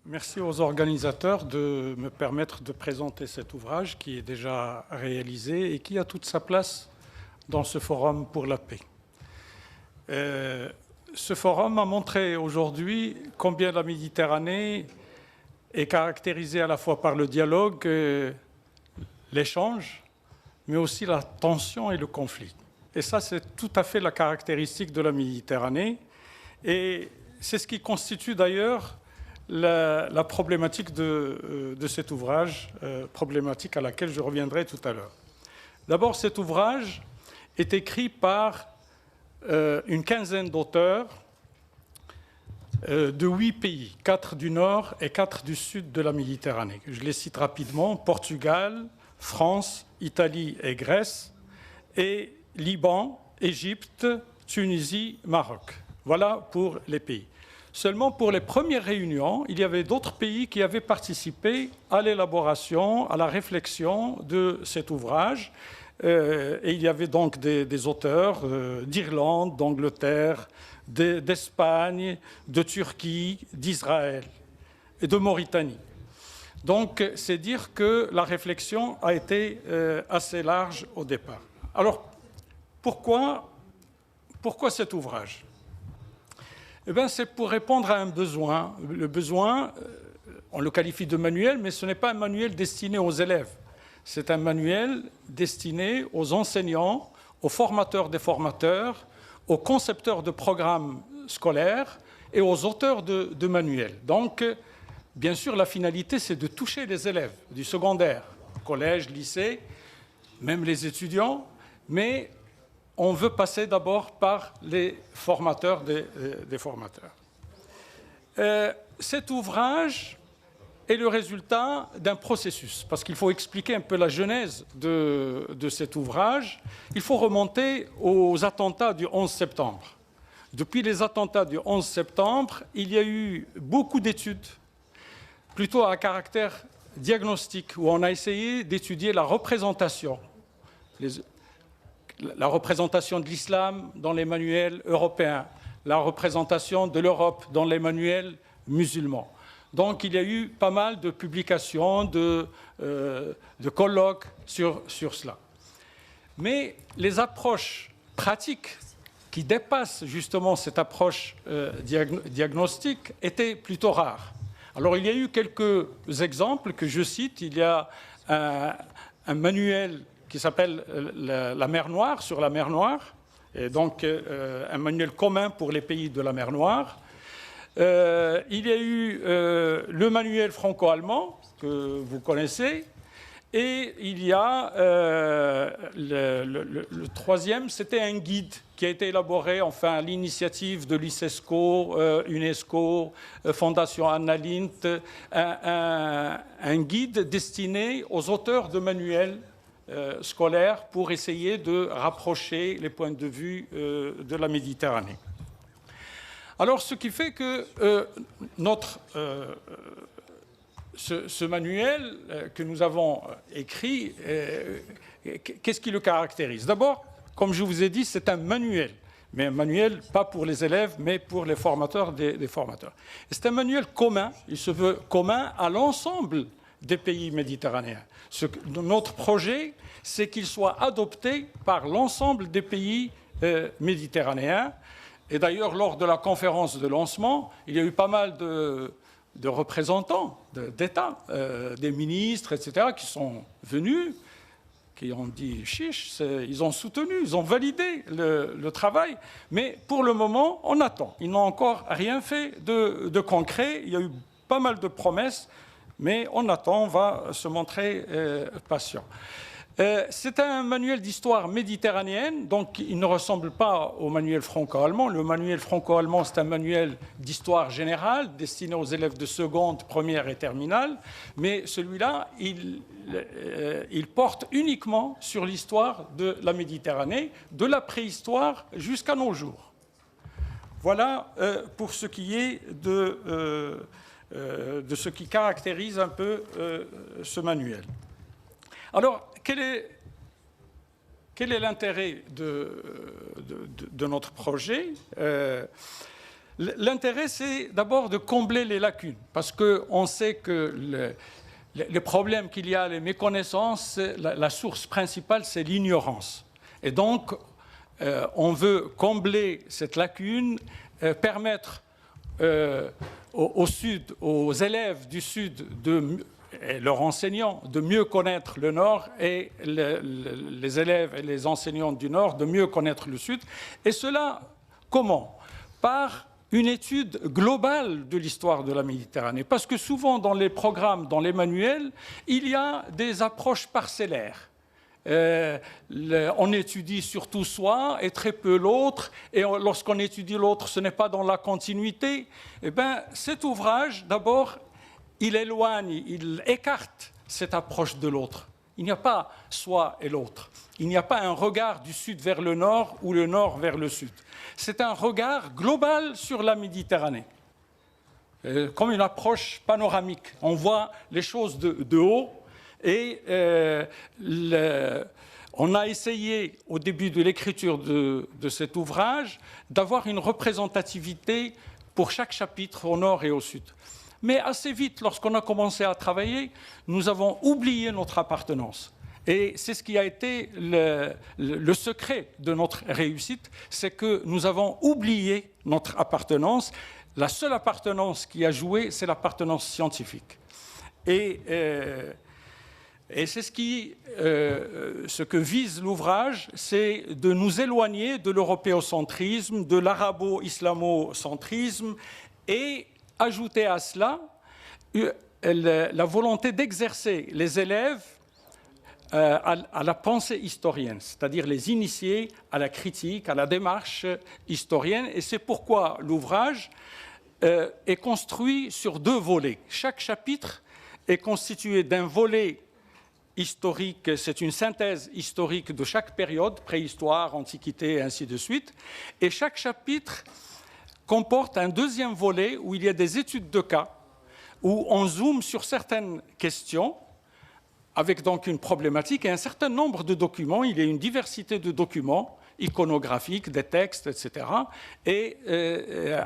Merci aux organisateurs de me permettre de présenter cet ouvrage qui est déjà réalisé et qui a toute sa place dans ce forum pour la paix. Ce forum a montré aujourd'hui combien la Méditerranée est caractérisée à la fois par le dialogue, l'échange, mais aussi la tension et le conflit. Et ça, c'est tout à fait la caractéristique de la Méditerranée. Et c'est ce qui constitue d'ailleurs la problématique de cet ouvrage, problématique à laquelle je reviendrai tout à l'heure. D'abord, cet ouvrage est écrit par une quinzaine d'auteurs de 8 pays, 4 du nord et 4 du sud de la Méditerranée. Je les cite rapidement: Portugal, France, Italie et Grèce, et Liban, Égypte, Tunisie, Maroc. Voilà pour les pays. Seulement pour les premières réunions, il y avait d'autres pays qui avaient participé à l'élaboration, à la réflexion de cet ouvrage. Et il y avait donc des auteurs d'Irlande, d'Angleterre, d'Espagne, de Turquie, d'Israël et de Mauritanie. Donc c'est dire que la réflexion a été assez large au départ. Alors pourquoi cet ouvrage ? Eh bien, c'est pour répondre à un besoin. Le besoin, on le qualifie de manuel, mais ce n'est pas un manuel destiné aux élèves. C'est un manuel destiné aux enseignants, aux formateurs des formateurs, aux concepteurs de programmes scolaires et aux auteurs de manuels. Donc, bien sûr, la finalité, c'est de toucher les élèves du secondaire, collège, lycée, même les étudiants, mais on veut passer d'abord par les formateurs des formateurs. Cet ouvrage est le résultat d'un processus, parce qu'il faut expliquer un peu la genèse de cet ouvrage. Il faut remonter aux attentats du 11 septembre. Depuis les attentats du 11 septembre, il y a eu beaucoup d'études, plutôt à caractère diagnostique, où on a essayé d'étudier la représentation de l'islam dans les manuels européens, la représentation de l'Europe dans les manuels musulmans. Donc il y a eu pas mal de publications, de colloques sur cela. Mais les approches pratiques qui dépassent justement cette approche diagnostique étaient plutôt rares. Alors il y a eu quelques exemples que je cite. Il y a un manuel qui s'appelle la mer Noire, sur la mer Noire, et donc un manuel commun pour les pays de la mer Noire. Il y a eu le manuel franco-allemand, que vous connaissez, et il y a le troisième, c'était un guide qui a été élaboré, enfin, à l'initiative de l'ICESCO, UNESCO, Fondation Anna Lindh, un guide destiné aux auteurs de manuels scolaires pour essayer de rapprocher les points de vue de la Méditerranée. Alors, ce qui fait que ce manuel que nous avons écrit, qu'est-ce qui le caractérise? D'abord, comme je vous ai dit, c'est un manuel, mais un manuel pas pour les élèves, mais pour les formateurs des formateurs. C'est un manuel commun, il se veut commun à l'ensemble des pays méditerranéens. Notre projet, c'est qu'il soit adopté par l'ensemble des pays méditerranéens. Et d'ailleurs, lors de la conférence de lancement, il y a eu pas mal de représentants d'État, des ministres, etc., qui sont venus, qui ont dit chiche, ils ont soutenu, ils ont validé le travail. Mais pour le moment, on attend. Ils n'ont encore rien fait de concret. Il y a eu pas mal de promesses, mais on attend, on va se montrer patient. C'est un manuel d'histoire méditerranéenne, donc il ne ressemble pas au manuel franco-allemand. Le manuel franco-allemand, c'est un manuel d'histoire générale destiné aux élèves de seconde, première et terminale, mais celui-là, il porte uniquement sur l'histoire de la Méditerranée, de la préhistoire jusqu'à nos jours. Voilà pour ce qui est de ce qui caractérise un peu ce manuel. Alors, quel est l'intérêt de notre projet? L'intérêt, c'est d'abord de combler les lacunes, parce qu'on sait que les problèmes qu'il y a, les méconnaissances, la source principale, c'est l'ignorance. Et donc, on veut combler cette lacune, permettre aux élèves du Sud et leurs enseignants de mieux connaître le Nord et les élèves et les enseignants du Nord de mieux connaître le Sud. Et cela, comment? Par une étude globale de l'histoire de la Méditerranée. Parce que souvent, dans les programmes, dans les manuels, il y a des approches parcellaires. On étudie surtout soi et très peu l'autre, et lorsqu'on étudie l'autre, ce n'est pas dans la continuité. Eh bien, cet ouvrage, d'abord, il éloigne, il écarte cette approche de l'autre. Il n'y a pas soi et l'autre. Il n'y a pas un regard du sud vers le nord ou le nord vers le sud. C'est un regard global sur la Méditerranée, comme une approche panoramique. On voit les choses de haut et on a essayé, au début de l'écriture de cet ouvrage, d'avoir une représentativité pour chaque chapitre au nord et au sud. Mais assez vite, lorsqu'on a commencé à travailler, nous avons oublié notre appartenance. Et c'est ce qui a été le secret de notre réussite, c'est que nous avons oublié notre appartenance. La seule appartenance qui a joué, c'est l'appartenance scientifique. Et c'est ce que vise l'ouvrage, c'est de nous éloigner de l'européocentrisme, de l'arabo-islamocentrisme et ajouter à cela la volonté d'exercer les élèves à la pensée historienne, c'est-à-dire les initier à la critique, à la démarche historienne. Et c'est pourquoi l'ouvrage est construit sur 2 volets. Chaque chapitre est constitué d'un volet historique, c'est une synthèse historique de chaque période, préhistoire, antiquité, et ainsi de suite. Et chaque chapitre comporte un 2e volet où il y a des études de cas, où on zoome sur certaines questions, avec donc une problématique et un certain nombre de documents. Il y a une diversité de documents iconographiques, des textes, etc., et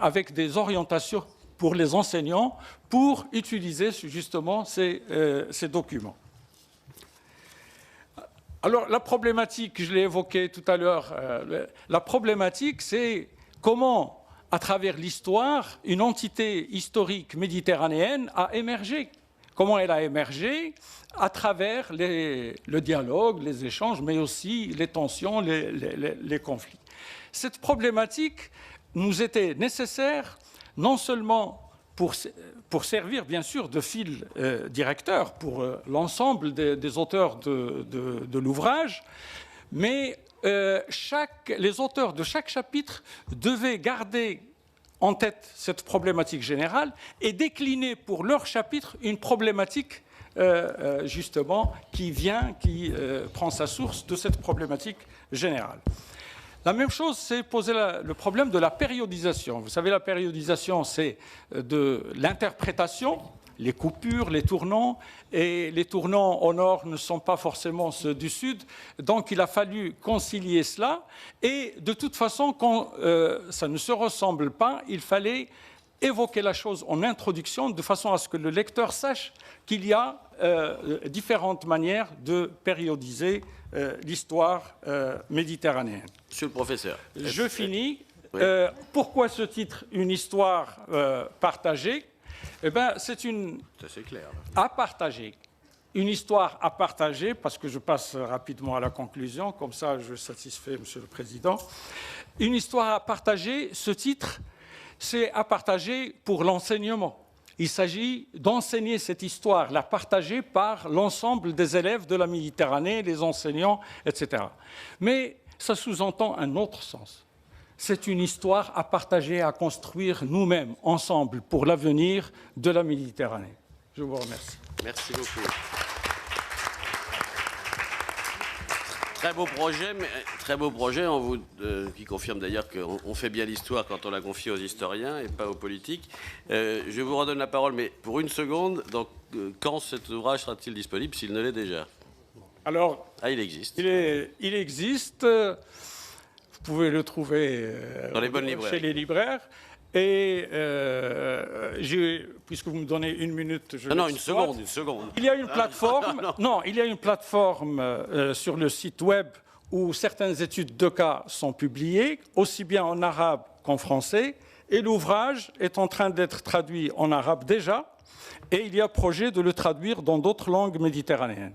avec des orientations pour les enseignants pour utiliser justement ces documents. Alors, la problématique, je l'ai évoquée tout à l'heure, la problématique, c'est comment, à travers l'histoire, une entité historique méditerranéenne a émergé. Comment elle a émergé? À travers le dialogue, les échanges, mais aussi les tensions, les conflits. Cette problématique nous était nécessaire, non seulement pour servir, bien sûr, de fil directeur pour l'ensemble des auteurs de l'ouvrage, mais les auteurs de chaque chapitre devaient garder en tête cette problématique générale et décliner pour leur chapitre une problématique justement qui prend sa source de cette problématique générale. La même chose, c'est poser le problème de la périodisation. Vous savez, la périodisation, c'est de l'interprétation, les coupures, les tournants, et les tournants au nord ne sont pas forcément ceux du sud, donc il a fallu concilier cela, et de toute façon, quand ça ne se ressemble pas, il fallait évoquer la chose en introduction de façon à ce que le lecteur sache qu'il y a différentes manières de périodiser l'histoire méditerranéenne. Monsieur le professeur. Je finis. Oui. Pourquoi ce titre, une histoire partagée? Eh bien, c'est clair. À partager. Une histoire à partager, parce que je passe rapidement à la conclusion, comme ça je satisfais Monsieur le Président. Une histoire à partager, ce titre, c'est à partager pour l'enseignement. Il s'agit d'enseigner cette histoire, la partager par l'ensemble des élèves de la Méditerranée, les enseignants, etc. Mais ça sous-entend un autre sens. C'est une histoire à partager, à construire nous-mêmes, ensemble, pour l'avenir de la Méditerranée. Je vous remercie. Merci beaucoup. Très beau projet, mais très beau projet. On vous qui confirme d'ailleurs qu'on fait bien l'histoire quand on la confie aux historiens et pas aux politiques. Je vous redonne la parole, mais pour une seconde. Donc, quand cet ouvrage sera-t-il disponible, s'il ne l'est déjà? Alors, il existe. Il existe. Vous pouvez le trouver dans les bonnes librairies, chez les libraires. Et puisque vous me donnez une minute, je une seconde. Il y a une plateforme. Il y a une plateforme sur le site web où certaines études de cas sont publiées, aussi bien en arabe qu'en français. Et l'ouvrage est en train d'être traduit en arabe déjà. Et il y a projet de le traduire dans d'autres langues méditerranéennes.